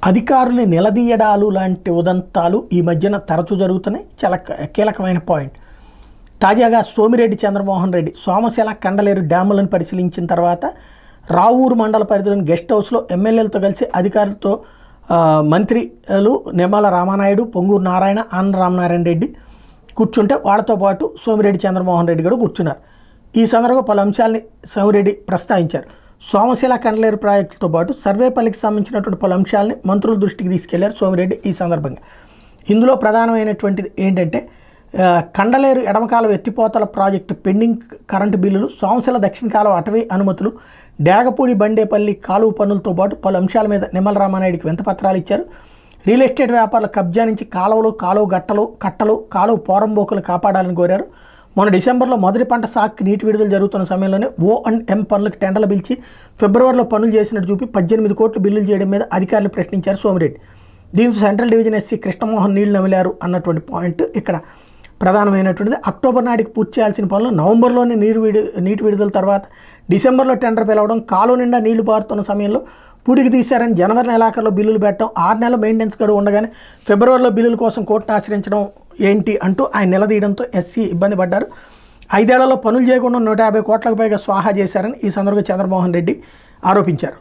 అధికారుల్ని నిలదీయడాలు లాంటి ఉదంతాలు ఈ మధ్యన తరచూ జరుగుతున్నాయి. చాలా కీలకమైన పాయింట్. తాజాగా సోమిరెడ్డి చంద్రమోహన్ రెడ్డి సోమశిల కండలేరు డ్యాములను పరిశీలించిన తర్వాత రావూరు మండల పరిధిలోని గెస్ట్ హౌస్లో ఎమ్మెల్యేలతో కలిసి అధికారులతో మంత్రులు నిమ్మల రామానాయుడు, పొంగూరు నారాయణ, ఆనంద రామనారాయణ రెడ్డి కూర్చుంటే వాళ్ళతో పాటు సోమిరెడ్డి చంద్రమోహన్ రెడ్డి కూడా కూర్చున్నారు. ఈ సందర్భంగా పలు అంశాలని సోమిరెడ్డి ప్రస్తావించారు. సోమశిల కండలేరు ప్రాజెక్టుతో పాటు సర్వేపల్లికి సంబంధించినటువంటి పలు అంశాలని మంత్రుల దృష్టికి తీసుకెళ్లారు సోమిరెడ్డి. ఈ సందర్భంగా ఇందులో ప్రధానమైనటువంటిది ఏంటంటే కండలేరు ఎడమకాలం ఎత్తిపోతల ప్రాజెక్టు పెండింగ్ కరెంటు బిల్లులు, సోమశిల దక్షిణ కాలం అటవీ అనుమతులు, డేగపూడి బండేపల్లి కాలువ పనులతో పాటు పలు అంశాల మీద నిమ్మల రామానాయుడికి వింతపత్రాలు ఇచ్చారు. రియల్ ఎస్టేట్ వ్యాపారుల కబ్జా నుంచి కాలువలు, కాలువ కట్టలు, కాలువ పోరంబోకులు కాపాడాలని కోరారు. మొన్న డిసెంబర్లో మొదటి పంట సాగుకి నీటి విడుదల జరుగుతున్న సమయంలోనే O&M పనులకు టెండర్లు పిలిచి ఫిబ్రవరిలో పనులు చేసినట్టు చూపి 18 కోట్లు బిల్లులు చేయడం మీద అధికారులు ప్రశ్నించారు సోమిరెడ్డి. దీంతో సెంట్రల్ డివిజన్ ఎస్సీ కృష్ణమోహన్ నీళ్లు నమిలారు అన్నటువంటి పాయింట్ ఇక్కడ ప్రధానమైనటువంటిది. అక్టోబర్ నాటికి పూర్తి చేయాల్సిన పనులు నవంబర్లోనే నీటి విడుదల తర్వాత డిసెంబర్లో టెండర్ పిలవడం, కాలువ నిండా నీళ్లు పారుతున్న సమయంలో పూడికి తీశారని జనవరి నెలాఖరులో బిల్లులు పెట్టడం, 6 నెలల మెయింటెనెన్స్ గడువు ఉండగానే ఫిబ్రవరిలో బిల్లుల కోసం కోర్టును ఆశ్రయించడం ఏంటి అంటూ ఆయన నిలదీయడంతో ఎస్సీ ఇబ్బంది పడ్డారు. 5 ఏళ్లలో పనులు చేయకుండా 150 కోట్లకు పైగా స్వాహా చేశారని ఈ సందర్భంగా చంద్రమోహన్ రెడ్డి ఆరోపించారు.